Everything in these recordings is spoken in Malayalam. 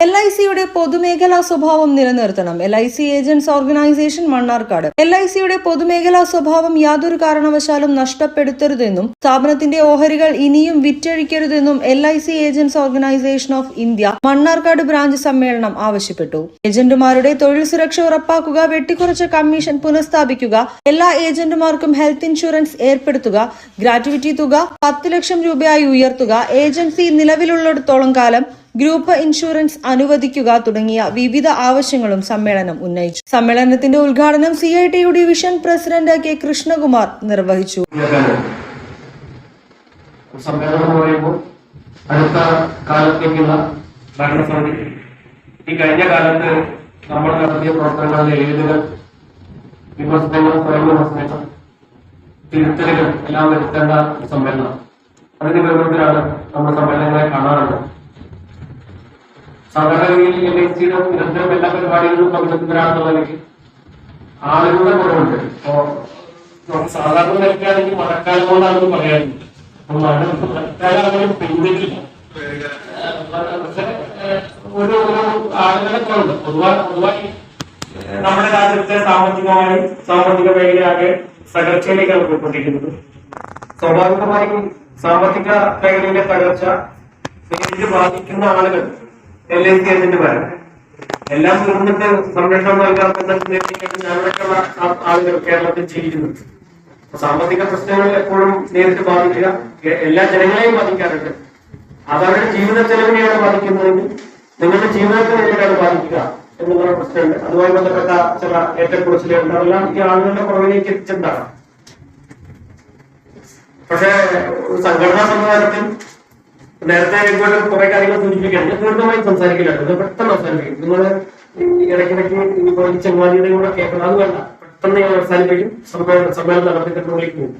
LICയുടെ പൊതുമേഖലാ സ്വഭാവം നിലനിർത്തണം. LIC agents organisation Mannarkkad. LICയുടെ പൊതുമേഖലാ സ്വഭാവം യാതൊരു കാരണവശാലും നഷ്ടപ്പെടുത്തരുതെന്നും സ്ഥാപനത്തിന്റെ ഓഹരികൾ ഇനിയും വിറ്റഴിക്കരുതെന്നും LIC agents organisation of India Mannarkkad branch സമ്മേളനം ആവശ്യപ്പെട്ടു. ഏജന്റുമാരുടെ തൊഴിൽ സുരക്ഷ ഉറപ്പാക്കുക, വെട്ടിക്കുറച്ച കമ്മീഷൻ പുനഃസ്ഥാപിക്കുക, എല്ലാ ഏജന്റുമാർക്കും ഹെൽത്ത് ഇൻഷുറൻസ് ഏർപ്പെടുത്തുക, ഗ്രാറ്റുവിറ്റി തുക 10 ലക്ഷം രൂപയായി ഉയർത്തുക, ഏജൻസി നിലവിലുള്ളിടത്തോളം കാലം ഗ്രൂപ്പ് ഇൻഷുറൻസ് അനുവദിക്കുക തുടങ്ങിയ വിവിധ ആവശ്യങ്ങളും സമ്മേളനം ഉന്നയിച്ചു. സമ്മേളനത്തിന്റെ ഉദ്ഘാടനം CITU division president K. Krishnakumar നിർവഹിച്ചു. അടുത്ത കാലത്തേക്കുള്ള ഭരണസമിതി ഈ കഴിഞ്ഞ കാലത്ത് നമ്മൾ നടത്തിയ പ്രവർത്തനങ്ങളിലെ ഏതുകൾ വിമർശനങ്ങൾ, സ്വയം വിമർശനങ്ങൾ, തിരുത്തലുകൾ എല്ലാം വരുത്തേണ്ട സമ്മേളനം. അതിന്റെ ഗൗരവത്തിലാണ് നമ്മൾ സമ്മേളനങ്ങളെ കാണാറുള്ളത്. സാധാരണഗതിയിൽ LICയുടെ നിരന്തരം എല്ലാ പരിപാടികളിലും പങ്കെടുക്കുന്നവരാണെന്നുള്ളതിലേക്ക് ആളുകളുടെ കുറവുണ്ട്. അപ്പോ സാധാരണ നിലയ്ക്കാണെങ്കിൽ മഴക്കാലം കൊണ്ടാണെന്ന് പറയാറുണ്ട്. മഴക്കാലം അങ്ങനെ പെയ്തിട്ടില്ല. ഒരു ആളുകളെ കുറവുണ്ട്. പൊതുവായി നമ്മുടെ രാജ്യത്തെ സാമ്പത്തിക മേഖലയാകെ തകർച്ചയിലേക്കാണ് പോയിക്കൊണ്ടിരിക്കുന്നത്. സ്വാഭാവികമായും സാമ്പത്തിക മേഖലയിലെ തകർച്ച നേരിട്ട് ബാധിക്കുന്ന ആളുകൾ LIC ഏജന്റുമാരാണ്. എല്ലാം തീർന്നിട്ട് സംരക്ഷണം നൽകാത്ത ഞങ്ങളൊക്കെയുള്ള ആളുകൾ കേരളത്തിൽ ജീവിക്കുന്നുണ്ട്. സാമ്പത്തിക പ്രശ്നങ്ങൾ എപ്പോഴും നേരിട്ട് ബാധിക്കുക എല്ലാ ജനങ്ങളെയും ബാധിക്കാറുണ്ട്. അതവരുടെ ജീവിത ചെലവിനെയാണ് ബാധിക്കുന്നതെങ്കിൽ നിങ്ങളുടെ ജീവിതത്തെ നേരിട്ടാണ് ബാധിക്കുക എന്നുള്ള പ്രശ്നമുണ്ട്. അതുമായി ബന്ധപ്പെട്ട ചില ഏറ്റക്കുറച്ചിലുണ്ട്. അതെല്ലാം ഈ ആളുകളുടെ കുറവിലേക്ക് എത്തിച്ചിട്ടുണ്ടാകാം. പക്ഷേ സംഘടനാ സംവിധാനത്തിൽ നേരത്തെ ഇങ്ങോട്ട് കുറെ കാര്യങ്ങൾ സൂചിപ്പിക്കാൻ ഞാൻ പൂർണ്ണമായും സംസാരിക്കില്ലാട്ടോ. ഇത് പെട്ടെന്ന് അവസാനിപ്പിക്കും. നിങ്ങൾ ഇടയ്ക്കിടയ്ക്ക് ഇപ്പൊ ഈ ചെങ്ങാതിയുടെ കൂടെ കേൾക്കണം. അത് വേണ്ട, പെട്ടെന്ന് ഞാൻ അവസാനിപ്പിക്കും. സമ്മേളനം നടത്തിയിട്ടുള്ളിലേക്ക് പോകും.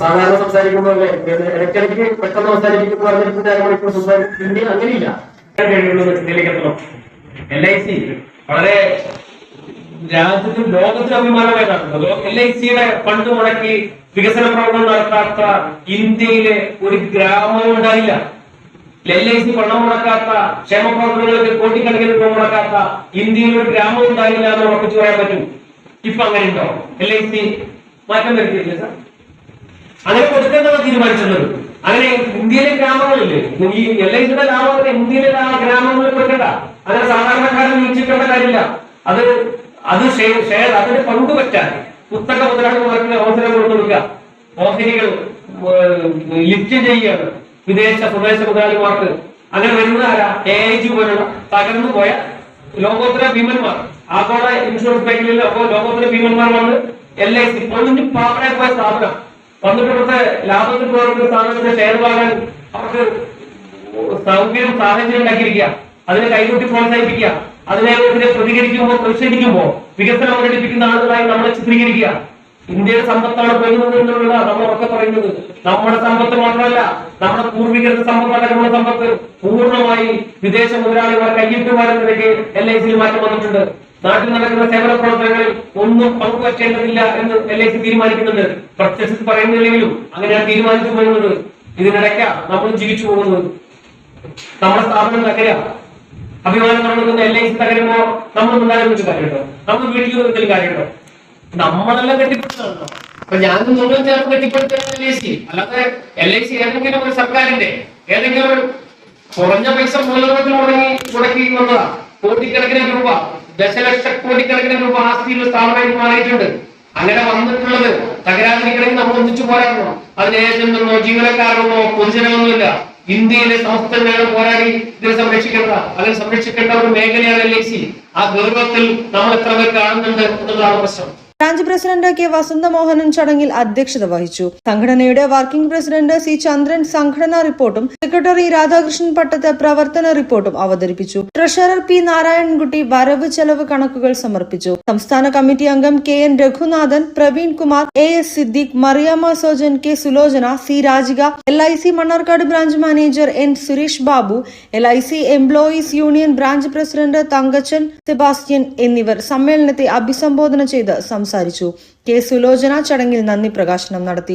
സാധാരണ സംസാരിക്കുമ്പോൾ ഇടയ്ക്കിടയ്ക്ക് പെട്ടെന്ന് അവസാനിപ്പിക്കും പറഞ്ഞിട്ട് അരമണിക്കൂർ സംസാരിക്കും. പിന്നെ അങ്ങനെയില്ല. LIC വളരെ രാജ്യത്തും ലോകത്തിനും അഭിമാനമായിട്ടാണ്. LICയുടെ ഫണ്ട് മുടക്കി വികസന പ്രവർത്തനം നടത്താത്ത ഇന്ത്യയിലെ ഒരു ഗ്രാമം ഉണ്ടായില്ല. LIC പണം മുടക്കാത്ത, ക്ഷേമ പ്രവർത്തനങ്ങൾക്ക് കോടിക്കണക്കിന് രൂപ മുടക്കാത്ത ഇന്ത്യയിൽ ഒരു ഗ്രാമം ഉണ്ടായില്ല എന്ന് ഉറപ്പിച്ചു പറയാൻ പറ്റും. ഇപ്പൊ അങ്ങനെ ഉണ്ടോ? LIC മാറ്റം വരുത്തിയില്ല സാർ. അങ്ങനെ കൊടുക്കേണ്ടത് തീരുമാനിച്ചത്. അങ്ങനെ ഇന്ത്യയിലെ ഗ്രാമങ്ങളില്ലേ, ഈ LICയുടെ ലാഭത്തിന് ഇന്ത്യയിലെ ഗ്രാമങ്ങളിൽ കൊടുക്കണ്ട. അങ്ങനെ സാധാരണക്കാരൻ വീക്ഷിക്കേണ്ട കാര്യമില്ല. അതിന്റെ പങ്കുപറ്റാൻ പുസ്തക മുതലാളിമാർക്ക് അവസരം കൊടുക്കുക, ഓഹരികൾ ലിസ്റ്റ് ചെയ്യുകയാണ് സ്വദേശ മുതലാളിമാർക്ക്. അങ്ങനെ വരുന്നത് ആരാ? AIG പോലുള്ള തകർന്നു പോയ ലോകോത്തര ഭീമന്മാർ, ആഗോള ഇൻഷുറൻസ് മേഖലയിൽ ലോകോത്തര ഭീമന്മാർ വന്ന് LIC പൊളിഞ്ഞ് പാപ്പനായി പോയ സ്ഥാപനം വന്നിട്ട് ഇവിടുത്തെ ലാഭത്തിൽ പ്രവർത്തിക്കുന്ന സ്ഥാപനത്തിന്റെ ഷെയർ വാങ്ങാൻ അവർക്ക് സാഹചര്യം ഉണ്ടാക്കിയിരിക്കുക. അതിനെ കൈകൂട്ടി പ്രോത്സാഹിപ്പിക്കുക, അതിനെ പ്രതിഷേധിക്കുമ്പോ വികസനം പ്രകടിപ്പിക്കുന്ന ആളുകളായി നമ്മളെ ചിത്രീകരിക്കുക. ഇന്ത്യയുടെ സമ്പത്താണ് പോകുന്നത് എന്നുള്ള നമ്മളൊക്കെ പറയുന്നത്. നമ്മുടെ സമ്പത്ത് മാത്രമല്ല, നമ്മുടെ പൂർവികരുടെ സമ്പത്താണ്. നമ്മുടെ സമ്പത്ത് പൂർണ്ണമായി വിദേശ മുതലാളിമാർ കയ്യിട്ട് വരുന്നതിലേക്ക് LICയിൽ മാറ്റം വന്നിട്ടുണ്ട്. നാട്ടിൽ നടക്കുന്ന സേവന പ്രവർത്തനങ്ങളിൽ ഒന്നും പങ്കുവറ്റേണ്ടതില്ല എന്ന് LIC തീരുമാനിക്കുന്നുണ്ട്. പ്രത്യക്ഷത്തിൽ പറയുന്നില്ലെങ്കിലും അങ്ങനെയാണ് തീരുമാനിച്ചു പോകുന്നത്. ഇതിനിടയ്ക്ക നമ്മൾ ജീവിച്ചു പോകുന്നത്. നമ്മുടെ സ്ഥാപനം തകരുക, അഭിമാനം നടക്കുന്ന LIC തകരുമ്പോ നമ്മൾ ഉണ്ടാകുന്ന കാര്യമുണ്ടോ? നമ്മൾ വീട്ടിൽ എന്തെങ്കിലും കാര്യമുണ്ടോ? നമ്മളെല്ലാം കെട്ടിപ്പടുത്തതാണോ? അപ്പൊ ഞാൻ നിങ്ങൾ ചേർന്ന് കെട്ടിപ്പടുത്താണ് LIC. അല്ലാതെ LIC ഏതെങ്കിലും ഒരു സർക്കാരിന്റെ ഏതെങ്കിലും ഒരു കുറഞ്ഞ പൈസ മൂലധനത്തിൽ മുടക്കി വന്നതാ. കോടിക്കണക്കിന് രൂപ, കോടിക്കണക്കിന് രൂപ ആസ്തിയുള്ള സ്ഥാപനമായി മാറിയിട്ടുണ്ട്. അങ്ങനെ വന്നിട്ടുള്ളത് തകരാതിരിക്കണമെങ്കിൽ നമ്മൾ ഒന്നിച്ചു പോരാടണം. അതിന് ഏജന്റെന്നോ ജീവനക്കാരനോ പൊതുജനമൊന്നുമില്ല. ഇന്ത്യയിലെ സംസ്ഥാനങ്ങൾ പോരാടി ഇതിനെ സംരക്ഷിക്കേണ്ട, അങ്ങനെ സംരക്ഷിക്കേണ്ട ഒരു മേഖലയാണ് LIC. ആ ഗൗരവത്തിൽ നമ്മൾ എത്ര പേർ കാണുന്നുണ്ട് എന്നുള്ളതാണ് പ്രശ്നം. Branch president K. വസന്തമോഹനൻ ചടങ്ങിൽ അധ്യക്ഷത വഹിച്ചു. സംഘടനയുടെ വർക്കിംഗ് പ്രസിഡന്റ് C. ചന്ദ്രൻ സംഘടനാ റിപ്പോർട്ടും സെക്രട്ടറി രാധാകൃഷ്ണൻ പട്ടത്ത് പ്രവർത്തന റിപ്പോർട്ടും അവതരിപ്പിച്ചു. Treasurer P. നാരായണൻകുട്ടി വരവ് ചെലവ് കണക്കുകൾ സമർപ്പിച്ചു. സംസ്ഥാന കമ്മിറ്റി അംഗം KN Raghunathan, Praveen Kumar, AS Siddique, Mariamma Sojan, K. Sulochana, C. Rajika, LIC Mannarkkad branch manager N. Suresh Babu, LIC employees union branch president Thankachan Sebastian എന്നിവർ സമ്മേളനത്തെ അഭിസംബോധന ചെയ്ത് സംസാരിച്ചു. K. സുലോചന ചടങ്ങിൽ നന്ദി പ്രകാശനം നടത്തി.